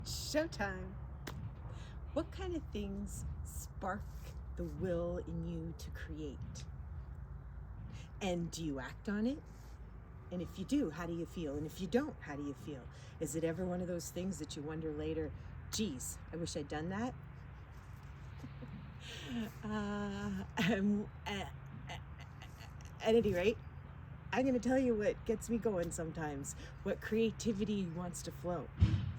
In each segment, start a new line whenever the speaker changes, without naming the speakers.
Showtime. What kind of things spark the will in you to create? And do you act on it? And if you do, how do you feel? And if you don't, how do you feel? Is it ever one of those things that you wonder later, geez, I wish I'd done that? At any rate, I'm going to tell you what gets me going sometimes, what creativity wants to flow.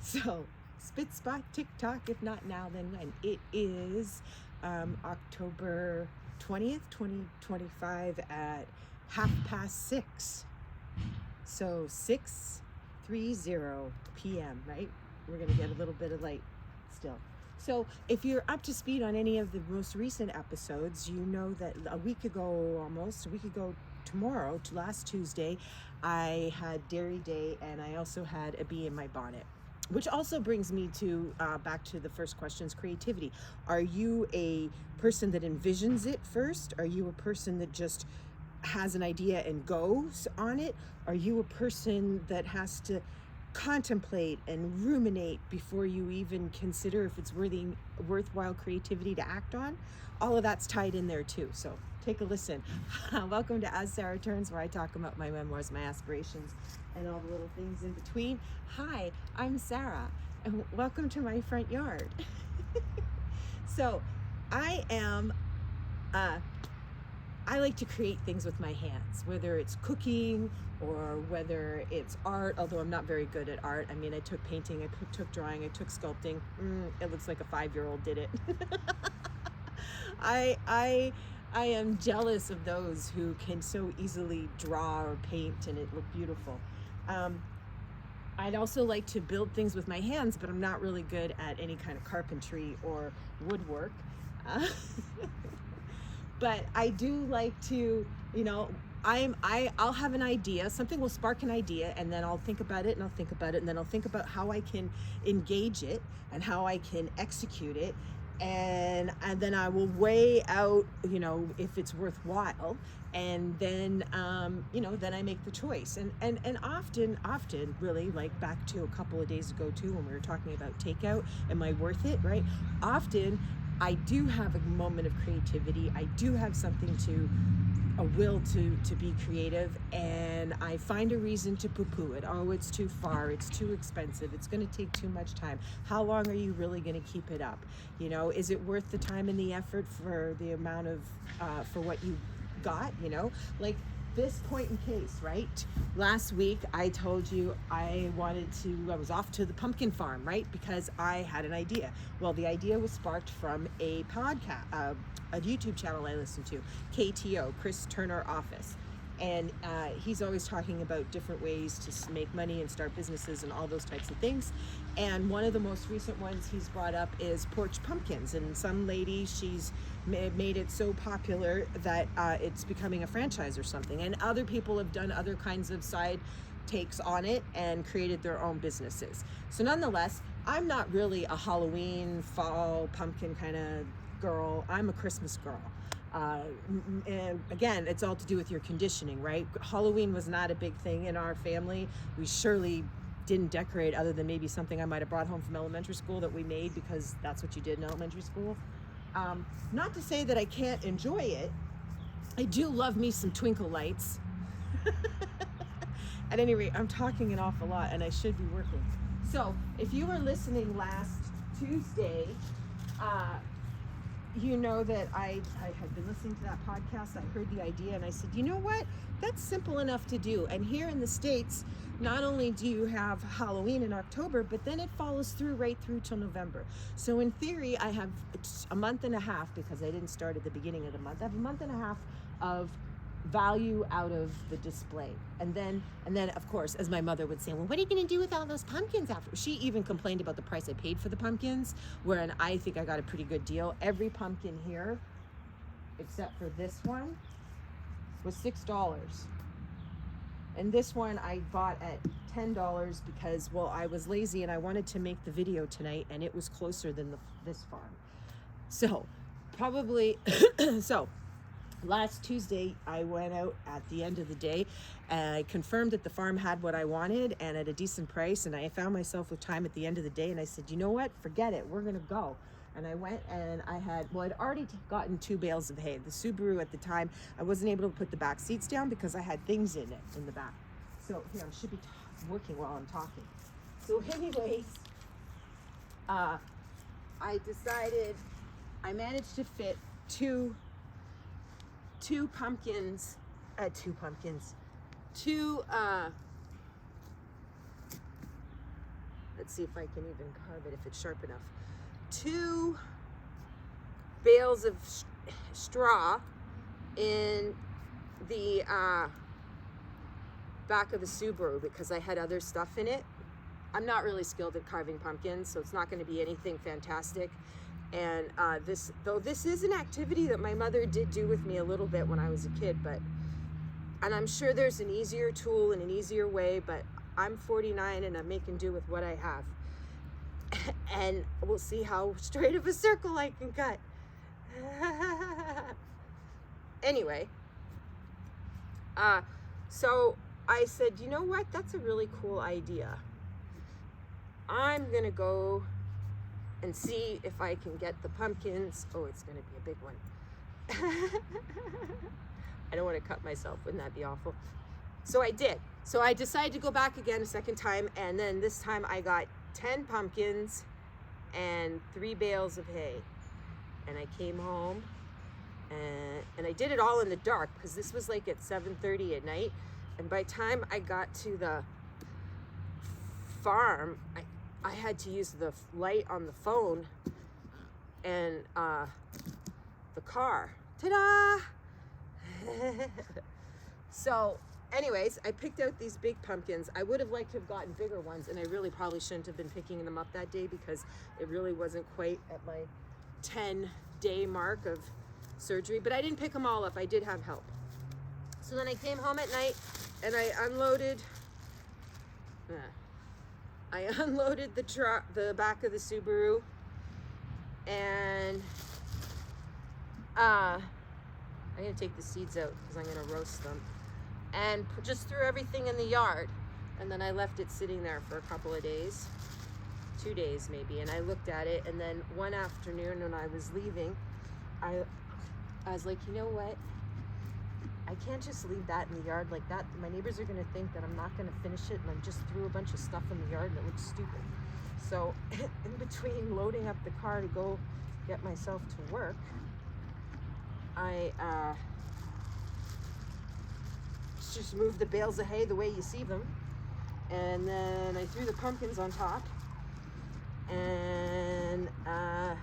So, spit, spot, tick tock, if not now, then when? It is October 20th, 2025 at 6:30. So 6:30 p.m., right? We're going to get a little bit of light still. So if you're up to speed on any of the most recent episodes, you know that a week ago tomorrow, last Tuesday, I had Dairy Day, and I also had a bee in my bonnet. Which also brings me to back to the first question's creativity. Are you a person that envisions it first? Are you a person that just has an idea and goes on it? Are you a person that has to contemplate and ruminate before you even consider if it's worthwhile creativity to act on? All of that's tied in there too. So take a listen. Welcome to As Sarah Turns, where I talk about my memoirs, my aspirations, and all the little things in between. Hi, I'm Sarah, and welcome to my front yard. So I like to create things with my hands, whether it's cooking or whether it's art, although I'm not very good at art. I mean, I took painting, I took drawing, I took sculpting. It looks like a 5-year-old did it. I am jealous of those who can so easily draw or paint and it look beautiful. I'd also like to build things with my hands, but I'm not really good at any kind of carpentry or woodwork. But I do like to, I'll have an idea, something will spark an idea, and then I'll think about it, and I'll think about it, and then I'll think about how I can engage it and how I can execute it. And then I will weigh out, if it's worthwhile, and then, then I make the choice. And often, really, like back to a couple of days ago too, when we were talking about takeout, am I worth it, right? Often, I do have a moment of creativity. I do have a will to be creative, and I find a reason to poo-poo it. Oh, it's too far, it's too expensive, it's going to take too much time. How long are you really going to keep it up? Is it worth the time and the effort for the amount of, for what you got, like this point in case, right? Last week, I told you I was off to the pumpkin farm, right? Because I had an idea. Well, the idea was sparked from a podcast, a YouTube channel I listen to, KTO, Chris Turner Office. And he's always talking about different ways to make money and start businesses and all those types of things. And one of the most recent ones he's brought up is Porch pumpkins. And some lady, she's made it so popular that it's becoming a franchise or something. And other people have done other kinds of side takes on it and created their own businesses. So nonetheless, I'm not really a Halloween, fall, pumpkin kind of girl. I'm a Christmas girl. And again, it's all to do with your conditioning, right? Halloween was not a big thing in our family. We surely didn't decorate, other than maybe something I might have brought home from elementary school that we made because that's what you did in elementary school. Not to say that I can't enjoy it. I do love me some twinkle lights. At any rate, I'm talking an awful lot and I should be working. So if you were listening last Tuesday, you know that I had been listening to that podcast. I heard the idea and I said, you know what? That's simple enough to do. And here in the States, not only do you have Halloween in October, but then it follows right through till November. So in theory, I have a month and a half, because I didn't start at the beginning of the month. I have a month and a half of value out of the display. And then of course, as my mother would say, well, what are you going to do with all those pumpkins after? She even complained about the price I paid for the pumpkins, wherein I think I got a pretty good deal. Every pumpkin here, except for this one, was $6. And this one I bought at $10 because, well, I was lazy and I wanted to make the video tonight, and it was closer than this farm. So probably, last Tuesday, I went out at the end of the day and I confirmed that the farm had what I wanted and at a decent price. And I found myself with time at the end of the day. And I said, you know what? Forget it. We're going to go. And I went and I'd already gotten 2 bales of hay. The Subaru at the time, I wasn't able to put the back seats down because I had things in it in the back. So here, I should be working while I'm talking. So anyways, I decided I managed to fit two pumpkins, let's see if I can even carve it if it's sharp enough. 2 bales of straw in the back of the Subaru because I had other stuff in it. I'm not really skilled at carving pumpkins, so it's not going to be anything fantastic. And this is an activity that my mother did do with me a little bit when I was a kid, and I'm sure there's an easier tool and an easier way, but I'm 49 and I'm making do with what I have. And we'll see how straight of a circle I can cut. Anyway, so I said, you know what? That's a really cool idea. I'm gonna go and see if I can get the pumpkins. Oh, it's gonna be a big one. I don't want to cut myself. Wouldn't that be awful? So I did. So I decided to go back again a second time, and then this time I got 10 pumpkins and 3 bales of hay. And I came home and I did it all in the dark because this was like at 7:30 at night. And by the time I got to the farm, I had to use the light on the phone and the car. Ta-da! So anyways, I picked out these big pumpkins. I would have liked to have gotten bigger ones, and I really probably shouldn't have been picking them up that day because it really wasn't quite at my 10-day mark of surgery, but I didn't pick them all up. I did have help. So then I came home at night and I unloaded the back of the Subaru, and I'm gonna take the seeds out because I'm gonna roast them, and just threw everything in the yard. And then I left it sitting there for a couple of days, 2 days maybe, and I looked at it, and then one afternoon when I was leaving, I was like, you know what? I can't just leave that in the yard like that. My neighbors are gonna think that I'm not gonna finish it and I just threw a bunch of stuff in the yard and it looks stupid. So in between loading up the car to go get myself to work, I just moved the bales of hay the way you see them, and then I threw the pumpkins on top, and I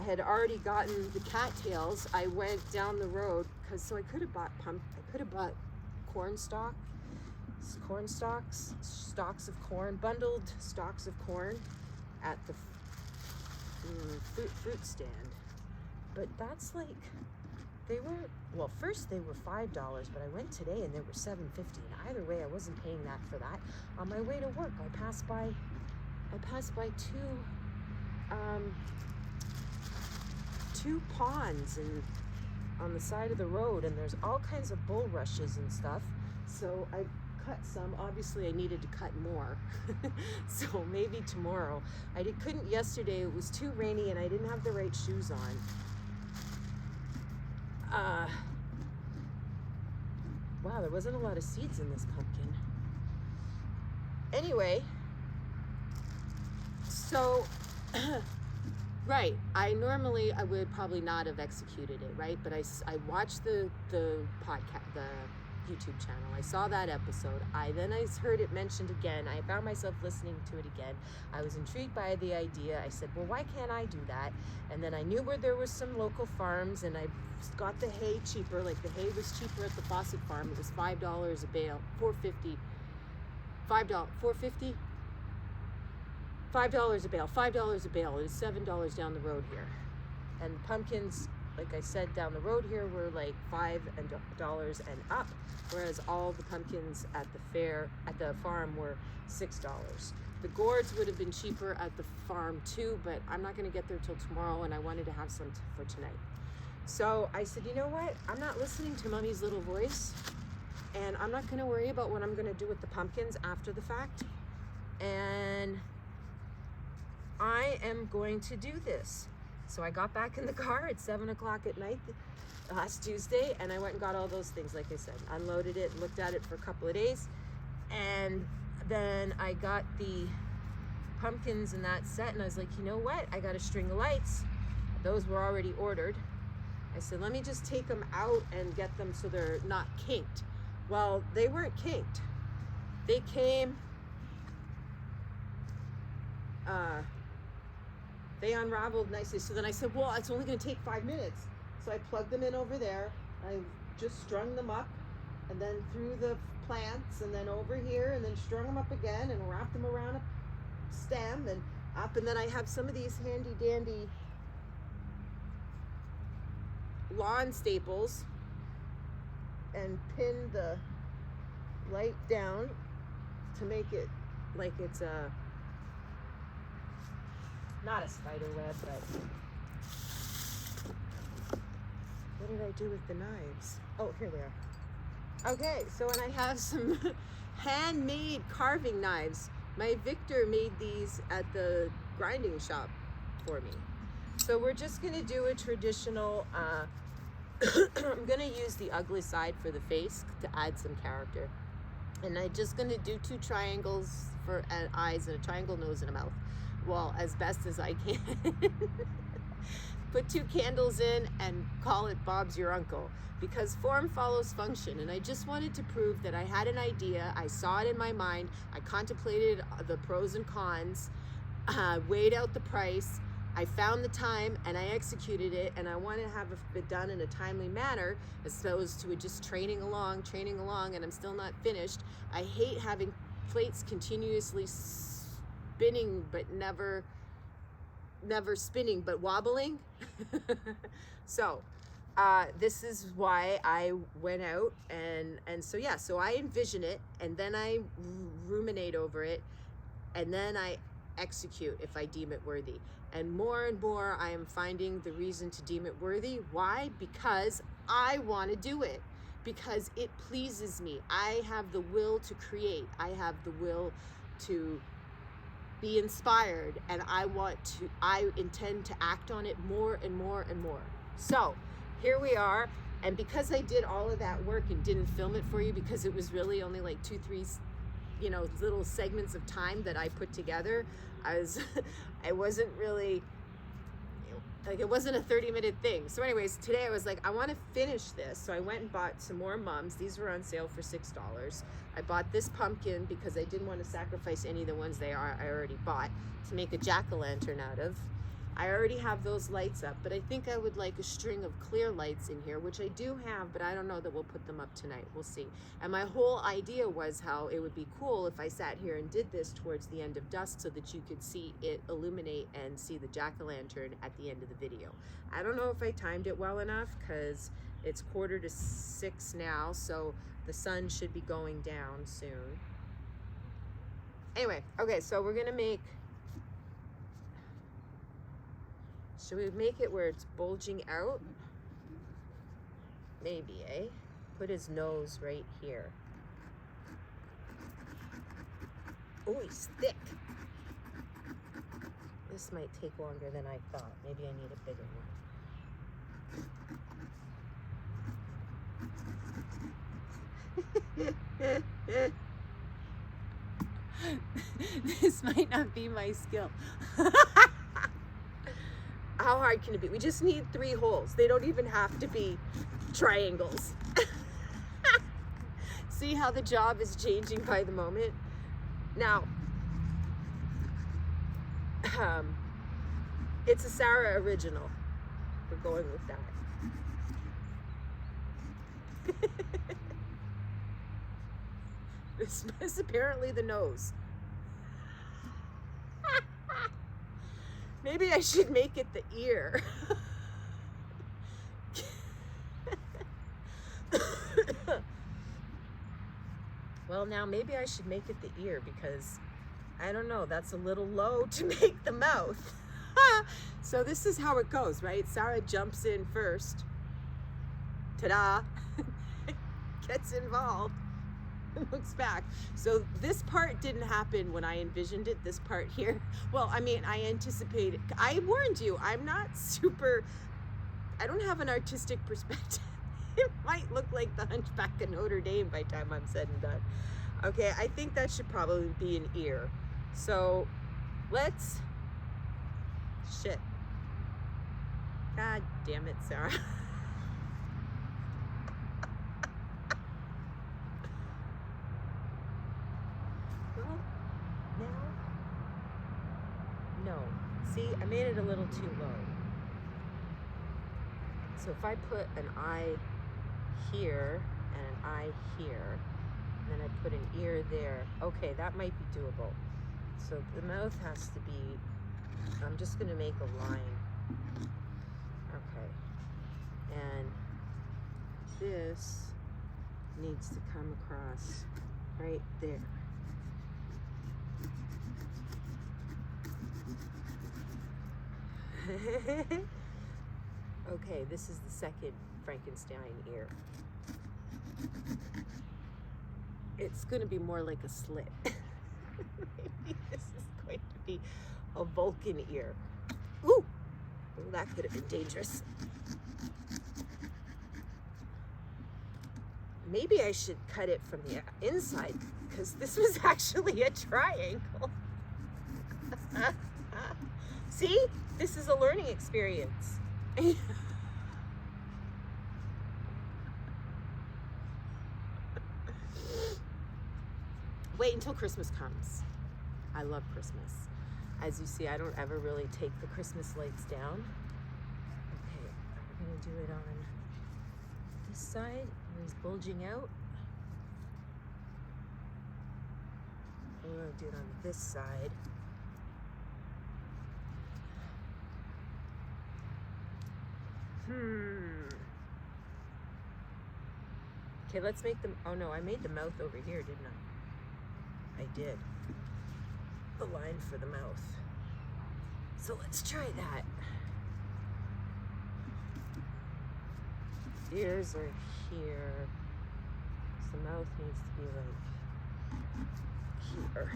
had already gotten the cattails. I went down the road so I could have bought corn stalks, stalks of corn, bundled stalks of corn at the fruit stand. But that's like, first they were $5, but I went today and they were $7.50. And either way, I wasn't paying that for that. On my way to work, I passed by two ponds and on the side of the road, and there's all kinds of bulrushes and stuff. So I cut some. Obviously I needed to cut more. So maybe tomorrow. I couldn't yesterday. It was too rainy and I didn't have the right shoes on. Wow, there wasn't a lot of seeds in this pumpkin. Anyway, so right, I would probably not have executed it, right? But I watched the podcast, the YouTube channel. I saw that episode. I heard it mentioned again. I found myself listening to it again. I was intrigued by the idea. I said, well, why can't I do that? And then I knew where there was some local farms, and I got the hay cheaper. Like the hay was cheaper at the Fawcett farm. It was $5 a bale, $4.50 a bale. $5 a bale. It is $7 down the road here. And pumpkins, like I said, down the road here were like $5 and up, whereas all the pumpkins at the farm were $6. The gourds would have been cheaper at the farm too, but I'm not going to get there till tomorrow, and I wanted to have some for tonight. So I said, you know what? I'm not listening to mommy's little voice, and I'm not gonna worry about what I'm gonna do with the pumpkins after the fact. And I am going to do this. So I got back in the car at 7 o'clock at night last Tuesday, and I went and got all those things, like I said, unloaded it, looked at it for a couple of days, and then I got the pumpkins and that set, and I was like, you know what? I got a string of lights. Those were already ordered. I said, let me just take them out and get them so they're not kinked. Well, they weren't kinked. They came, they unraveled nicely. So then I said, well, it's only gonna take 5 minutes. So I plugged them in over there. I just strung them up, and then through the plants, and then over here, and then strung them up again and wrapped them around a stem and up. And then I have some of these handy dandy lawn staples and pinned the light down to make it like it's a, not a spider web, but what did I do with the knives? Oh, here they are. Okay, so and I have some handmade carving knives. My Victor made these at the grinding shop for me. So we're just gonna do a traditional, I'm gonna use the ugly side for the face to add some character. And I'm just gonna do 2 triangles for eyes and a triangle nose and a mouth. Well, as best as I can. Put 2 candles in and call it Bob's your uncle, because form follows function. And I just wanted to prove that I had an idea. I saw it in my mind. I contemplated the pros and cons, weighed out the price. I found the time and I executed it, and I want to have it done in a timely manner as opposed to it just training along, and I'm still not finished. I hate having plates continuously spinning but never spinning but wobbling. So this is why I went out and so yeah, so I envision it, and then I ruminate over it, and then I execute if I deem it worthy. And more I am finding the reason to deem it worthy. Why? Because I want to do it, because it pleases me. I have the will to create. I have the will to be inspired, and I intend to act on it more and more and more. So here we are. And because I did all of that work and didn't film it for you, because it was really only like 2-3 little segments of time that I put together, I wasn't really, like, it wasn't a 30-minute thing. So anyways, today I was like, I want to finish this. So I went and bought some more mums. These were on sale for $6. I bought this pumpkin because I didn't want to sacrifice any of the ones I already bought to make a jack-o'-lantern out of. I already have those lights up, but I think I would like a string of clear lights in here, which I do have, but I don't know that we'll put them up tonight. We'll see. And my whole idea was how it would be cool if I sat here and did this towards the end of dusk so that you could see it illuminate and see the jack-o'-lantern at the end of the video. I don't know if I timed it well enough, because it's 5:45 now, so the sun should be going down soon. Anyway, okay, so we're gonna make, should we make it where it's bulging out? Maybe, eh? Put his nose right here. Oh, he's thick. This might take longer than I thought. Maybe I need a bigger one. This might not be my skill. How hard can it be? We just need 3 holes. They don't even have to be triangles. See how the job is changing by the moment? Now, it's a Sarah original. We're going with that. This is apparently the nose. Maybe I should make it the ear. Well, now maybe I should make it the ear, because I don't know, that's a little low to make the mouth. So this is how it goes, right? Sarah jumps in first, ta-da, gets involved and looks back. So this part didn't happen when I envisioned it, this part here. Well, I mean, I anticipated, I warned you, I don't have an artistic perspective. It might look like the Hunchback of Notre Dame by the time I'm said and done. Okay, I think that should probably be an ear. So let's, shit. God damn it, Sarah. Well, now, no. See, I made it a little too low. So if I put an eye here and an eye here, and then I put an ear there, okay, that might be doable. So the mouth has to be, I'm just gonna make a line. Okay, and this needs to come across right there. Okay, this is the second Frankenstein ear. It's going to be more like a slit. Maybe this is going to be a Vulcan ear. Ooh, that could have been dangerous. Maybe I should cut it from the inside, because this was actually a triangle. See? This is a learning experience. Wait until Christmas comes. I love Christmas. As you see, I don't ever really take the Christmas lights down. Okay, we're gonna do it on this side, where he's bulging out. We're gonna do it on this side. Okay, let's make them, oh no, I made the mouth over here, didn't I? I did. The line for the mouth. So let's try that. Ears are here. So the mouth needs to be like here.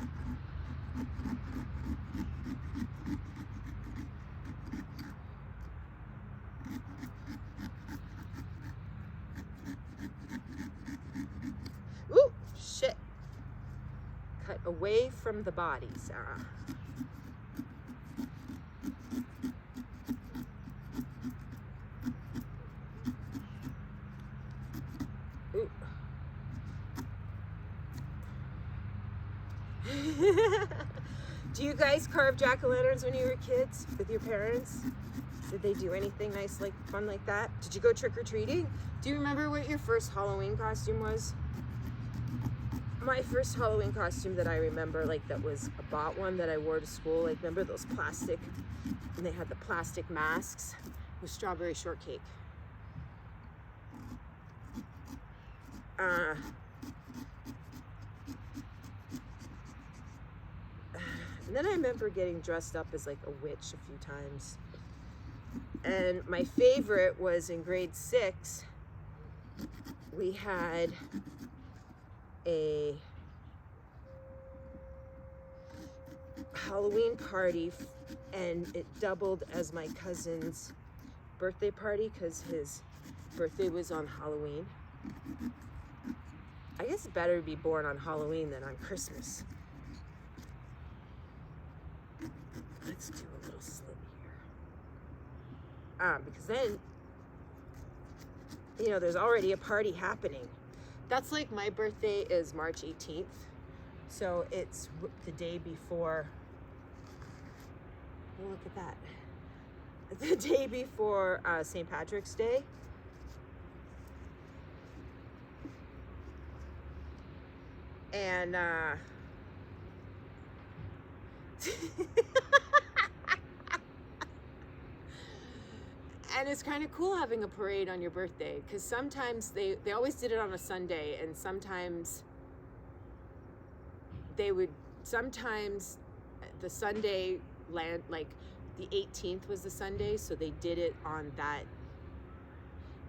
Ooh, shit. Cut away from the body, Sarah. Ooh. Do you guys carve jack-o'-lanterns when you were kids with your parents? Did they do anything nice, like fun like that? Did you go trick-or-treating? Do you remember what your first Halloween costume was? My first Halloween costume that I remember, like that was a bought one that I wore to school, like remember those plastic, and they had the plastic masks, with strawberry shortcake. And then I remember getting dressed up as like a witch a few times. And my favorite was in grade 6, we had a Halloween party, and it doubled as my cousin's birthday party because his birthday was on Halloween. I guess it's better to be born on Halloween than on Christmas. Let's do a little slit here. Because then, you know, there's already a party happening. That's like my birthday is March 18th. So it's the day before, oh, look at that. The day before St. Patrick's Day. And and it's kind of cool having a parade on your birthday, because sometimes they always did it on a Sunday, and sometimes the Sunday land, like the 18th was the Sunday, so they did it on that.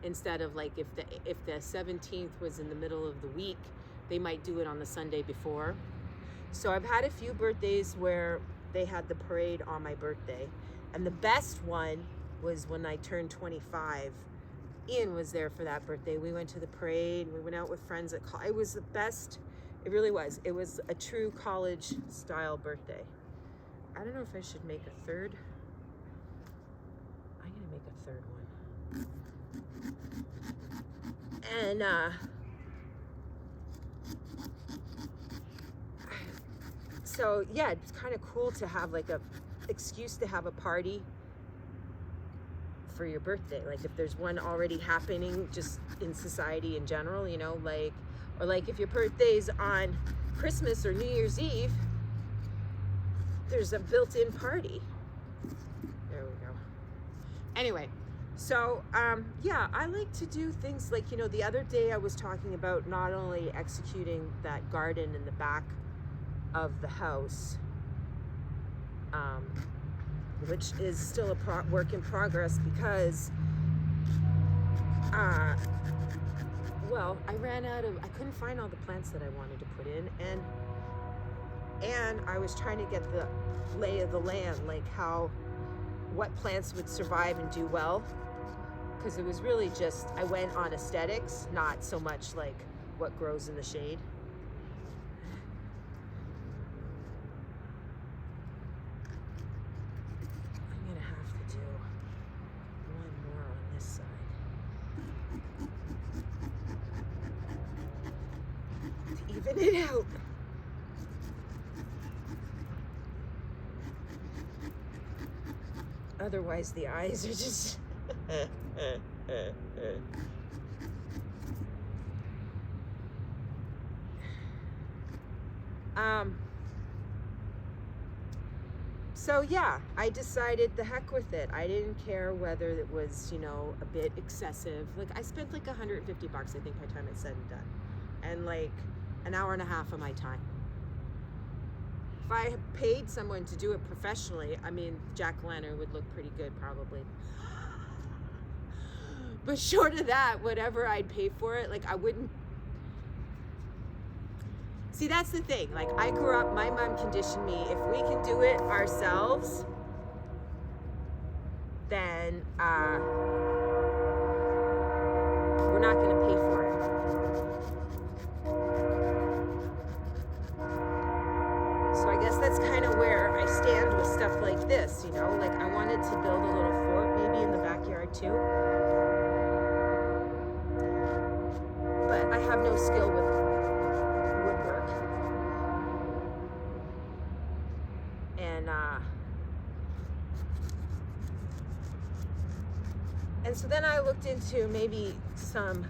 instead of like if the 17th was in the middle of the week, they might do it on the Sunday before. So I've had a few birthdays where they had the parade on my birthday, and the best one was when I turned 25. Ian was there for that birthday. We went to the parade. We went out with friends at college. It was the best. It really was. It was a true college style birthday. I don't know if I should make a third. I'm gonna make a third one. And so yeah, it's kind of cool to have like a excuse to have a party for your birthday. Like if there's one already happening just in society in general, you know, like, or like if your birthday's on Christmas or New Year's Eve, there's a built-in party. There we go. Anyway, so yeah, I like to do things like, you know, the other day I was talking about not only executing that garden in the back of the house, which is still a work in progress because well, I couldn't find all the plants that I wanted to put in, and I was trying to get the lay of the land, like what plants would survive and do well, because it was really just, I went on aesthetics, not so much like what grows in the shade. I'm gonna have to do one more on this side to even it out. Otherwise, the eyes are just so yeah, I decided the heck with it. I didn't care whether it was, you know, a bit excessive. Like I spent like $150, I think, by the time it's said and done, and like an hour and a half of my time. If I had paid someone to do it professionally, I mean, jack-o'-lantern would look pretty good probably. But short of that, whatever I'd pay for it, like I wouldn't. See, that's the thing. Like I grew up, my mom conditioned me, if we can do it ourselves, then we're not going to pay for it. So I guess that's kind of where I stand with stuff like this, you know, like I wanted to build a little fort maybe in the backyard too. But I have no skill with woodwork. And so then I looked into maybe some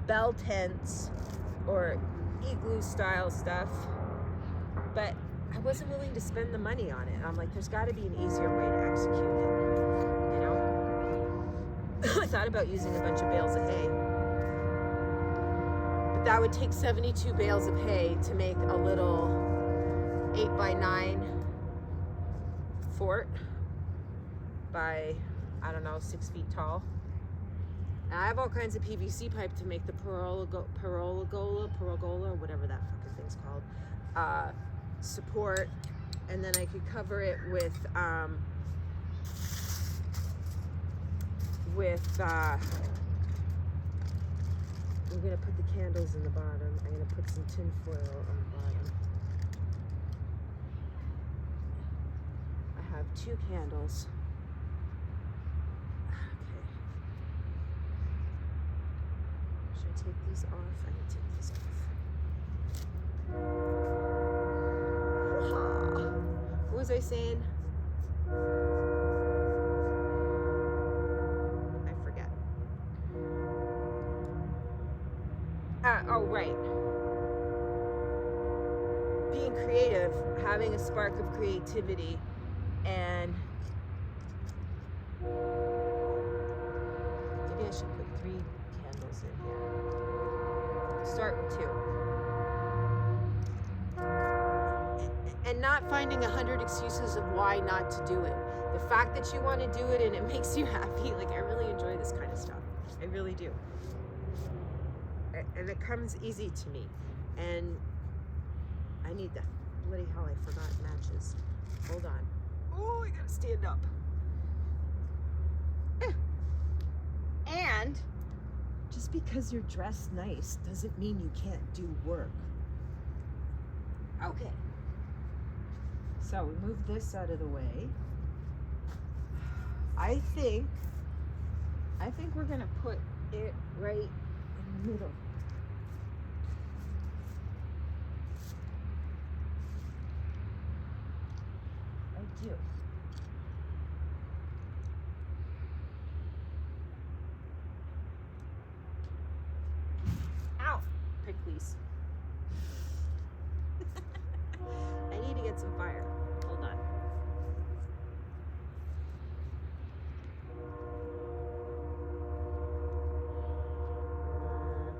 bell tents or igloo style stuff, but I wasn't willing to spend the money on it. I'm like, there's got to be an easier way to execute it, you know? I thought about using a bunch of bales of hay, but that would take 72 bales of hay to make a little 8x9 fort by, I don't know, 6 feet tall. And I have all kinds of PVC pipe to make the pergola, whatever that fucking thing's called, support, and then I could cover it with I'm gonna put the candles in the bottom. I'm gonna put some tin foil on the bottom. I have 2 candles. Okay. Should I take these off? I can take these off. What was I saying? I forget. Oh, right. Being creative, having a spark of creativity, and maybe I should put 3 candles in here. Start with 2. And not finding 100 excuses of why not to do it. The fact that you want to do it and it makes you happy, like I really enjoy this kind of stuff. I really do. And it comes easy to me. And I need that. Bloody hell, I forgot matches. Hold on. Oh, I gotta stand up. And just because you're dressed nice doesn't mean you can't do work. Okay. So we move this out of the way. I think we're gonna put it right in the middle. I do. Ow! Pricklies. I need to get some fire. Hold on.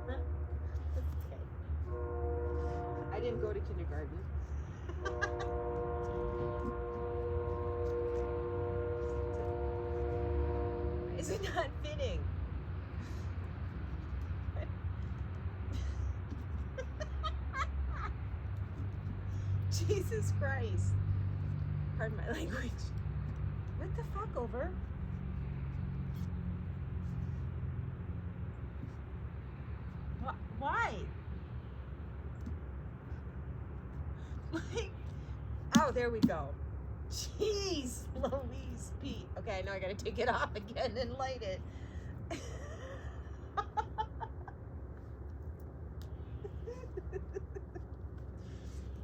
Okay. I didn't go to kindergarten. Is it not fitting? Jesus Christ. Pardon my language. What the fuck, over? Why? Like, oh, there we go. Jeez, Louise Pete. Okay, now I gotta take it off again and light it.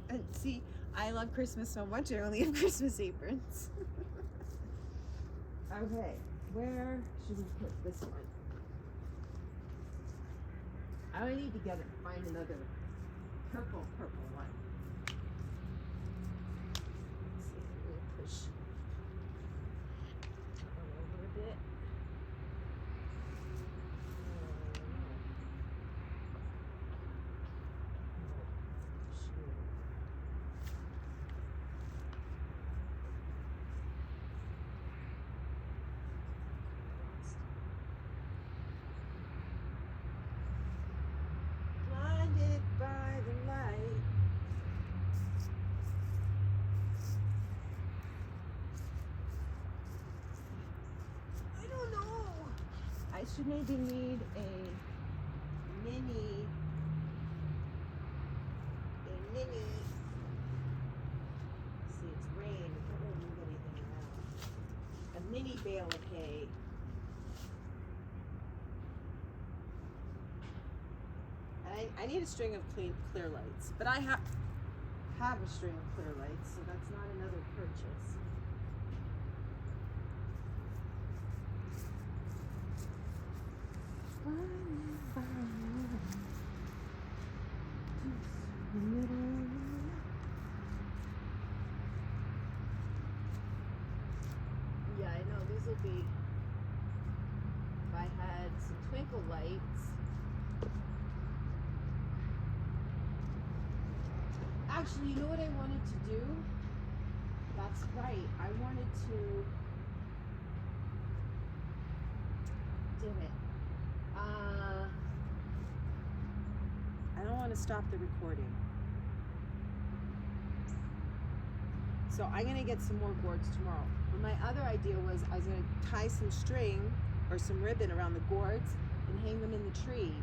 And see, I love Christmas so much, I only have Christmas aprons. Okay, where should we put this one? I need to find another purple one. Let's see, I'm gonna push that one over a bit. Blinded by the light. I don't know. I should maybe need a mini. See, it's rain. I can't really move anything around. A mini bale of hay. And I need a string of clear lights, but I have a string of clear lights, so that's not another purchase. Yeah, I know, these will be, if I had some twinkle lights. Actually, you know what I wanted to do? That's right, I wanted to, damn it. I don't want to stop the recording. So I'm gonna get some more gourds tomorrow. But my other idea was I was gonna tie some string or some ribbon around the gourds and hang them in the tree.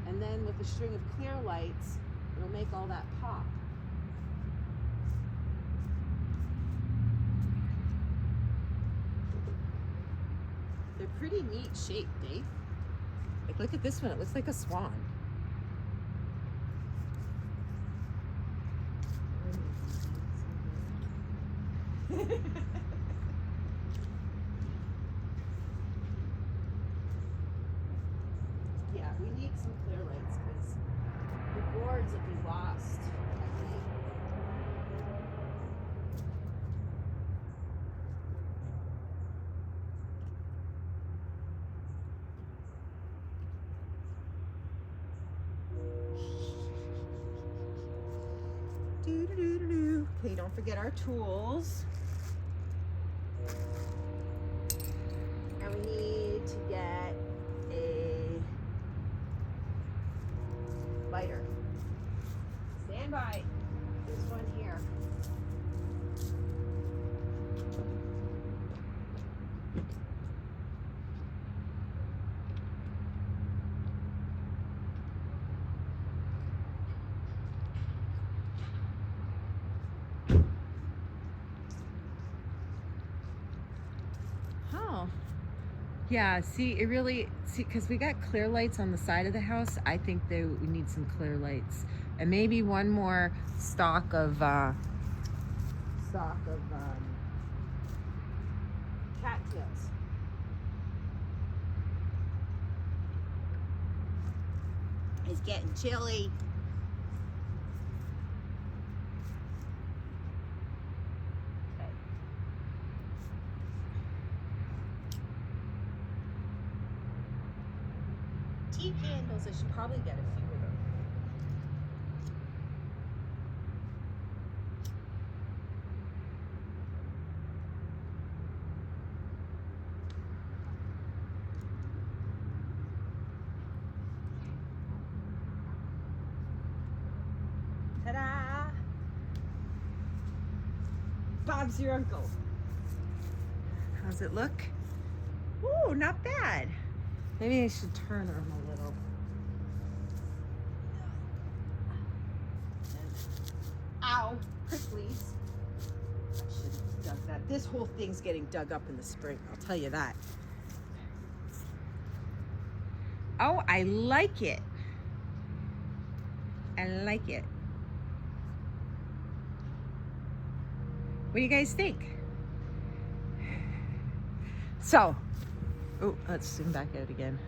And then with a string of clear lights, it'll make all that pop. They're pretty neat shape, Dave. Like, look at this one, it looks like a swan. Yeah, we need some clear lights because the boards will be lost, I think. Okay, don't forget our tools. And we need to get a by. There's one here. Oh. Yeah, see, it really, because we got clear lights on the side of the house. I think we need some clear lights. And maybe one more stalk of cattails. It's getting chilly. Okay. Tea candles, I should probably get a few of them. Ta-da! Bob's your uncle. How's it look? Ooh, not bad. Maybe I should turn them a little. Ow, pricklies. I should have dug that. This whole thing's getting dug up in the spring, I'll tell you that. Oh, I like it. I like it. What do you guys think? So, oh, let's zoom back out again.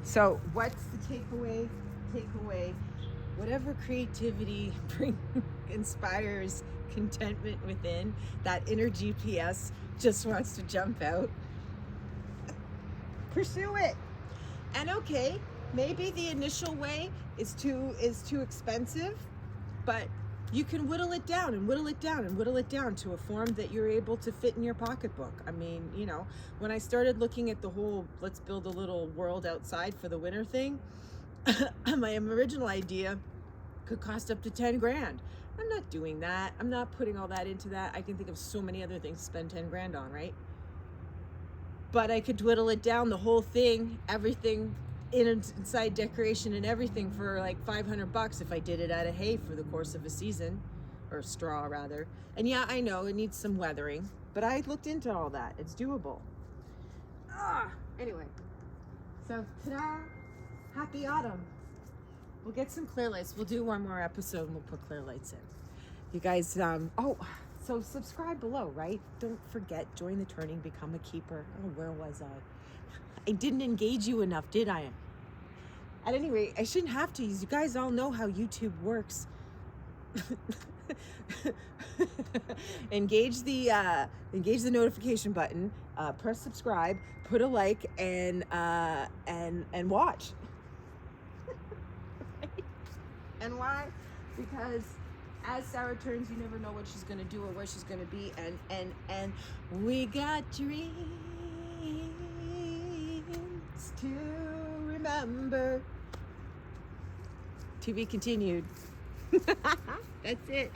So, what's the takeaway? Whatever creativity inspires contentment within, that inner GPS just wants to jump out. Pursue it. And okay, maybe the initial way is too expensive, but you can whittle it down and whittle it down and whittle it down to a form that you're able to fit in your pocketbook. I mean, you know, when I started looking at the whole let's build a little world outside for the winter thing, my original idea could cost up to 10 grand. I'm not doing that. I'm not putting all that into that. I can think of so many other things to spend 10 grand on, right? But I could whittle it down, the whole thing, everything, inside decoration and everything, for like $500 if I did it out of hay for the course of a season, or straw rather. And yeah, I know it needs some weathering, but I looked into all that. It's doable. Anyway, so ta-da! Happy autumn. We'll get some clear lights. We'll do one more episode and we'll put clear lights in. You guys, so subscribe below, right? Don't forget, join the turning, become a keeper. Oh, where was I? I didn't engage you enough, did I? At any rate, I shouldn't have to. You guys all know how YouTube works. Engage the notification button, press subscribe, put a like, and watch. And why? Because as Sarah turns, you never know what she's gonna do or where she's gonna be, and we got dreams to remember. To be continued. That's it.